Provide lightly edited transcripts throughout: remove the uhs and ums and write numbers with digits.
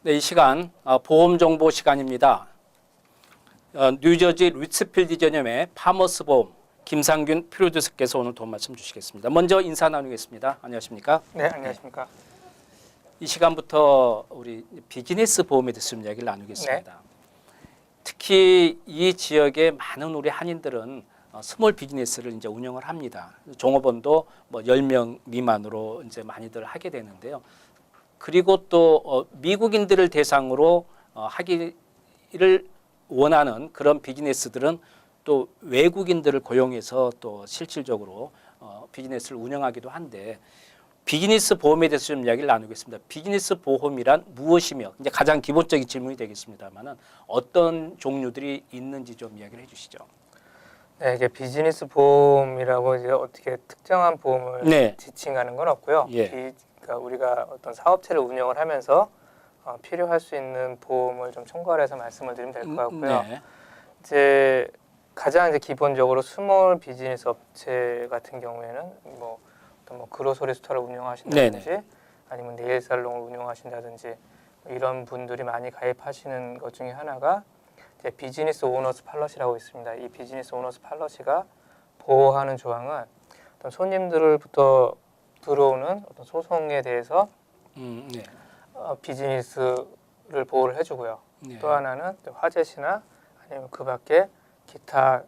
네, 이 시간 보험 정보 시간입니다. 뉴저지 리츠필드 전염의 파머스 보험 김상균 프로듀서께서 오늘 도움 말씀 주시겠습니다. 먼저 인사 나누겠습니다. 안녕하십니까? 네, 안녕하십니까? 이 시간부터 우리 비즈니스 보험에 대해서 좀 이야기를 나누겠습니다. 네. 특히 이 지역의 많은 우리 한인들은 스몰 비즈니스를 이제 운영을 합니다. 종업원도 뭐 10명 미만으로 이제 많이들 하게 되는데요. 그리고 또 미국인들을 대상으로 하기를 원하는 그런 비즈니스들은 또 외국인들을 고용해서 또 실질적으로 비즈니스를 운영하기도 한데 비즈니스 보험에 대해서 좀 이야기를 나누겠습니다. 비즈니스 보험이란 무엇이며 이제 가장 기본적인 질문이 되겠습니다만은 어떤 종류들이 있는지 좀 이야기를 해주시죠. 네, 이게 비즈니스 보험이라고 이제 어떻게 특정한 보험을 네. 지칭하는 건 없고요. 예. 그러니까 우리가 어떤 사업체를 운영을 하면서 필요할 수 있는 보험을 좀 총괄해서 말씀을 드리면 될 것 같고요. 네. 이제 가장 이제 기본적으로 스몰 비즈니스 업체 같은 경우에는 뭐 어떤 뭐 그로서리 스토어를 운영하신다든지 네네. 아니면 네일 살롱을 운영하신다든지 이런 분들이 많이 가입하시는 것 중에 하나가 이제 비즈니스 오너스 팔러시라고 있습니다. 이 비즈니스 오너스 팔러시가 보호하는 조항은 어떤 손님들부터 들어오는 어떤 소송에 대해서 네. 비즈니스를 보호를 해주고요. 네. 또 하나는 화재 시나 아니면 그 밖에 기타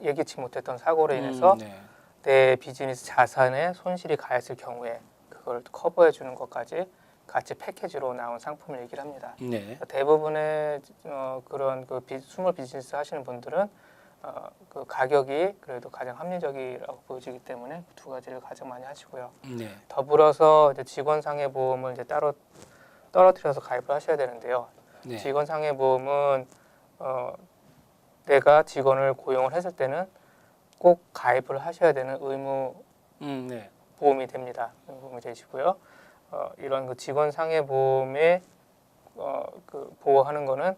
예기치 못했던 사고로 인해서 네. 내 비즈니스 자산에 손실이 가했을 경우에 그걸 커버해 주는 것까지 같이 패키지로 나온 상품을 얘기를 합니다. 네. 대부분의 그런 스몰 비즈니스 하시는 분들은 그 가격이 그래도 가장 합리적이라고 보여지기 때문에 그 두 가지를 가장 많이 하시고요. 네. 더불어서 이제 직원 상해 보험을 이제 따로 떨어뜨려서 가입을 하셔야 되는데요. 네. 직원 상해 보험은 내가 직원을 고용을 했을 때는 꼭 가입을 하셔야 되는 의무 네. 보험이 됩니다. 보험이 되시고요. 이런 그 직원 상해 보험에 그 보호하는 거는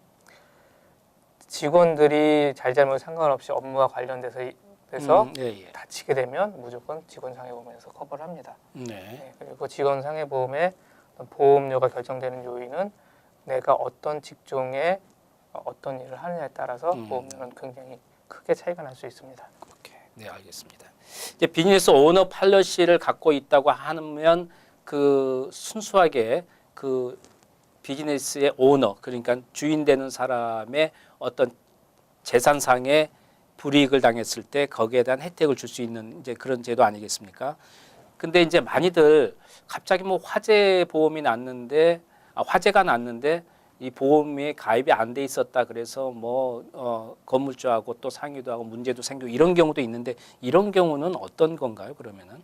직원들이 잘잘못 상관없이 업무와 관련돼서 예. 다치게 되면 무조건 직원 상해 보험에서 커버를 합니다. 네. 네, 그리고 직원 상해 보험의 보험료가 결정되는 요인은 내가 어떤 직종에 어떤 일을 하느냐에 따라서 보험료는 굉장히 크게 차이가 날 수 있습니다. 오케이. 네, 알겠습니다. 이제 비즈니스 오너 팔러시를 갖고 있다고 하면 그 순수하게 그 비즈니스의 오너 그러니까 주인 되는 사람의 어떤 재산상의 불이익을 당했을 때 거기에 대한 혜택을 줄 수 있는 이제 그런 제도 아니겠습니까? 근데 이제 많이들 갑자기 뭐 화재 보험이 났는데 화재가 났는데 이 보험에 가입이 안 돼 있었다 그래서 뭐 건물주하고 또 상의도 하고 문제도 생기고 이런 경우도 있는데 이런 경우는 어떤 건가요? 그러면은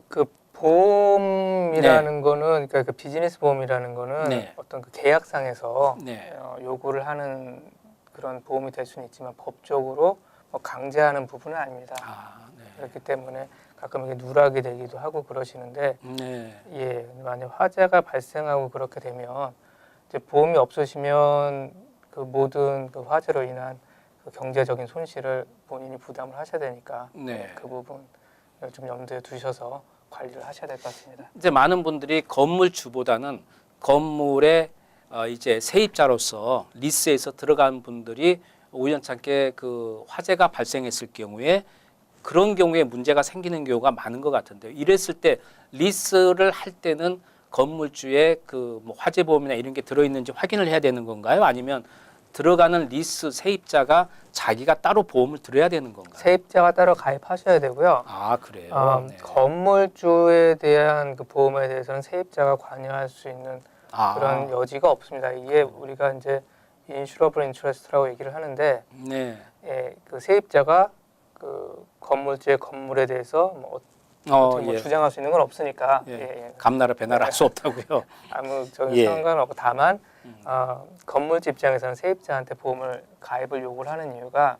그 보험이라는 네. 거는 그러니까 그 비즈니스 보험이라는 거는 네. 어떤 그 계약상에서 네. 요구를 하는 그런 보험이 될 수는 있지만 법적으로 뭐 강제하는 부분은 아닙니다. 네. 그렇기 때문에 가끔 이게 누락이 되기도 하고 그러시는데 네. 예, 만약 화재가 발생하고 그렇게 되면 이제 보험이 없으시면 그 모든 그 화재로 인한 그 경제적인 손실을 본인이 부담을 하셔야 되니까 네. 그 부분 좀 염두에 두셔서 관리를 하셔야 될 것 같습니다. 이제 많은 분들이 건물주보다는 건물에 이제 세입자로서 리스에서 들어간 분들이 우연찮게 그 화재가 발생했을 경우에 그런 경우에 문제가 생기는 경우가 많은 것 같은데요. 이랬을 때 리스를 할 때는 건물주의 그 뭐 화재 보험이나 이런 게 들어있는지 확인을 해야 되는 건가요? 아니면 들어가는 리스 세입자가 자기가 따로 보험을 들어야 되는 건가요? 세입자가 따로 가입하셔야 되고요. 그래요. 네. 건물주에 대한 그 보험에 대해서는 세입자가 관여할 수 있는 그런 여지가 없습니다. 이게 우리가 이제 인슈러블 인트레스트라고 얘기를 하는데 네. 예, 그 세입자가 그 건물주의 건물에 대해서 뭐 어떻게 예. 주장할 수 있는 건 없으니까 예. 감나라 배나라 할 수 없다고요. 아무 예. 상관없고 다만 건물주 입장에서는 세입자한테 보험을 가입을 요구를 하는 이유가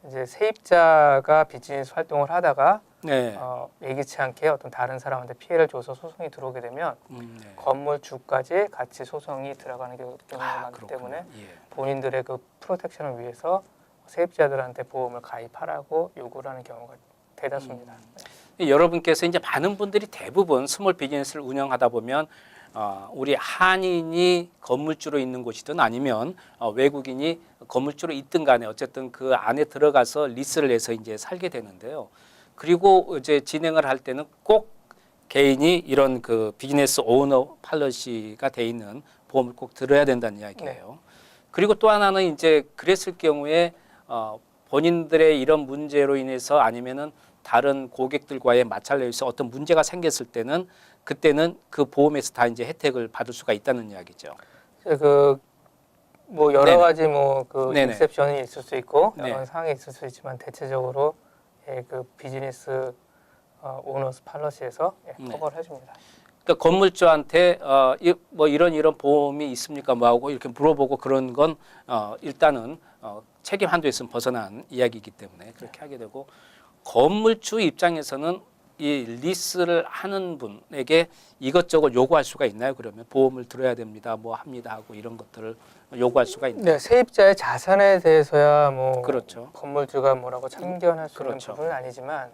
이제 세입자가 비즈니스 활동을 하다가 네. 예기치 않게 어떤 다른 사람한테 피해를 줘서 소송이 들어오게 되면 네. 건물주까지 같이 소송이 들어가는 경우가 많기 그렇군요. 때문에 예. 본인들의 그 프로텍션을 위해서 세입자들한테 보험을 가입하라고 요구를 하는 경우가 대다수입니다. 여러분께서 이제 많은 분들이 대부분 스몰 비즈니스를 운영하다 보면 우리 한인이 건물주로 있는 곳이든 아니면 외국인이 건물주로 있든 간에 어쨌든 그 안에 들어가서 리스를 해서 이제 살게 되는데요. 그리고 이제 진행을 할 때는 꼭 개인이 이런 그 비즈니스 오너 팔러시가 돼 있는 보험을 꼭 들어야 된다는 이야기예요. 그리고 또 하나는 이제 그랬을 경우에 본인들의 이런 문제로 인해서 아니면은 다른 고객들과의 마찰에서 어떤 문제가 생겼을 때는 그때는 그 보험에서 다 이제 혜택을 받을 수가 있다는 이야기죠. 그 뭐 여러 네네. 가지 뭐 그 네네. 인셉션이 있을 수 있고 네. 여러 상황이 있을 수 있지만 대체적으로 그 비즈니스 오너스 팔러시에서 네. 커버를 해줍니다. 그러니까 건물주한테 뭐 이런 보험이 있습니까? 뭐 하고 이렇게 물어보고 그런 건 일단은 책임 한도에서는 벗어난 이야기이기 때문에 그렇게 하게 되고 건물주 입장에서는 이 리스를 하는 분에게 이것저것 요구할 수가 있나요? 그러면 보험을 들어야 됩니다. 뭐 합니다 하고 이런 것들을 요구할 수가 있나요? 네, 세입자의 자산에 대해서야 뭐 그렇죠. 건물주가 뭐라고 참견할 수 그렇죠. 있는 부분은 아니지만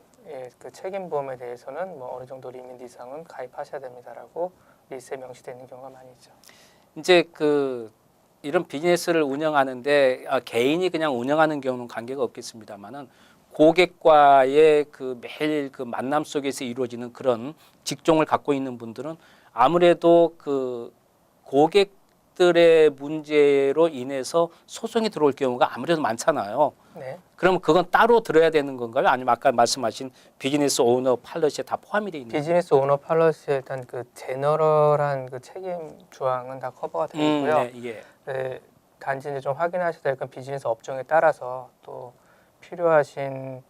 그 책임보험에 대해서는 뭐 어느 정도 리미트 이상은 가입하셔야 됩니다라고 리스에 명시되어 있는 경우가 많이 있죠. 이제 그 이런 비즈니스를 운영하는데 개인이 그냥 운영하는 경우는 관계가 없겠습니다만은 고객과의 그 매일 그 만남 속에서 이루어지는 그런 직종을 갖고 있는 분들은 아무래도 그 고객들의 문제로 인해서 소송이 들어올 경우가 아무래도 많잖아요. 네. 그러면 그건 따로 들어야 되는 건가요? 아니면 아까 말씀하신 비즈니스 오너 팔러시에 다 포함이 돼 있는 건가요? 비즈니스 오너 팔러시에 일단 그 제너럴한 그 책임 조항은 다 커버가 되어 있고요. 네, 예. 네, 단지 이제 좀 확인하셔야 될 건 비즈니스 업종에 따라서 또 필요하신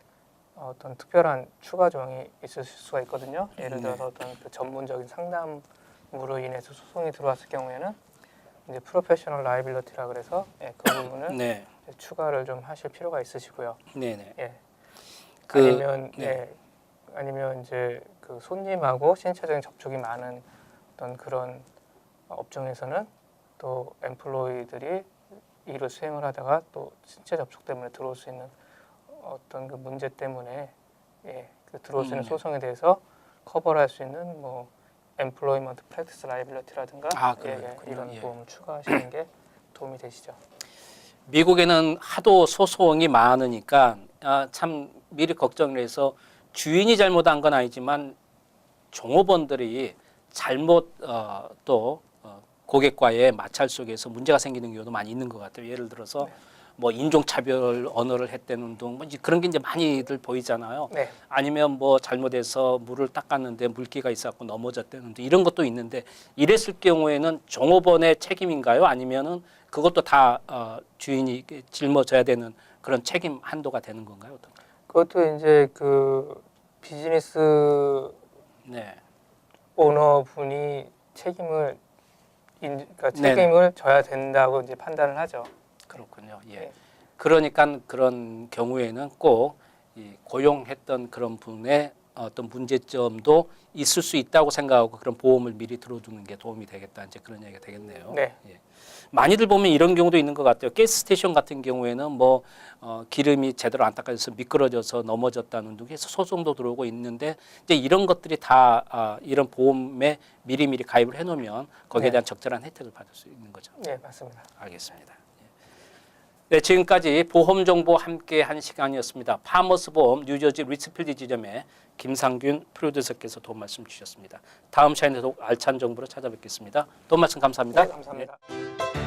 어떤 특별한 추가 조항이 있을 수가 있거든요. 예를 들어서 어떤 그 전문적인 상담으로 인해서 소송이 들어왔을 경우에는 이제 프로페셔널 라이빌리티라 그래서 그 부분을 네, 추가를 좀 하실 필요가 있으시고요. 네, 네. 예. 그, 아니면 네. 아니면 이제 그 손님하고 신체적인 접촉이 많은 어떤 그런 업종에서는 또 엠플로이들이 일을 수행을 하다가 또 신체 접촉 때문에 들어올 수 있는 어떤 그 문제 때문에 그 들어올 수 있는 소송에 대해서 커버를 할 수 있는 뭐 엠플로이먼트 프랙티스 라이빌리티라든가 그렇군요. 이런 예. 보험을 추가하시는 게 도움이 되시죠. 미국에는 하도 소송이 많으니까 참 미리 걱정을 해서 주인이 잘못한 건 아니지만 종업원들이 잘못 또 고객과의 마찰 속에서 문제가 생기는 경우도 많이 있는 것 같아요. 예를 들어서 뭐 인종차별 언어를 했다는 등 뭐 그런 게 이제 많이들 보이잖아요. 네. 아니면 뭐 잘못해서 물을 닦았는데 물기가 있었고 넘어졌다는 등 이런 것도 있는데 이랬을 경우에는 종업원의 책임인가요? 아니면은 그것도 다 주인이 짊어져야 되는 그런 책임 한도가 되는 건가요? 어떤가요? 그것도 이제 그 비즈니스 네. 오너 분이 책임을 그러니까 네네. 책임을 져야 된다고 이제 판단을 하죠. 그렇군요. 예. 네. 그러니까 그런 경우에는 꼭 이 고용했던 그런 분의 어떤 문제점도 있을 수 있다고 생각하고 그런 보험을 미리 들어두는 게 도움이 되겠다. 이제 그런 얘기가 되겠네요. 네. 예. 많이들 보면 이런 경우도 있는 것 같아요. 가스 스테이션 같은 경우에는 뭐 기름이 제대로 안 닦아져서 미끄러져서 넘어졌다는 등 해서 소송도 들어오고 있는데 이제 이런 것들이 다 이런 보험에 미리미리 가입을 해놓으면 거기에 네. 대한 적절한 혜택을 받을 수 있는 거죠. 네, 맞습니다. 알겠습니다. 네, 지금까지 보험 정보 함께 한 시간이었습니다. 파머스 보험 뉴저지 리츠필드 지점의 김상균 프로듀서께서 도움 말씀 주셨습니다. 다음 시간에도 알찬 정보로 찾아뵙겠습니다. 도움 말씀 감사합니다. 네, 감사합니다.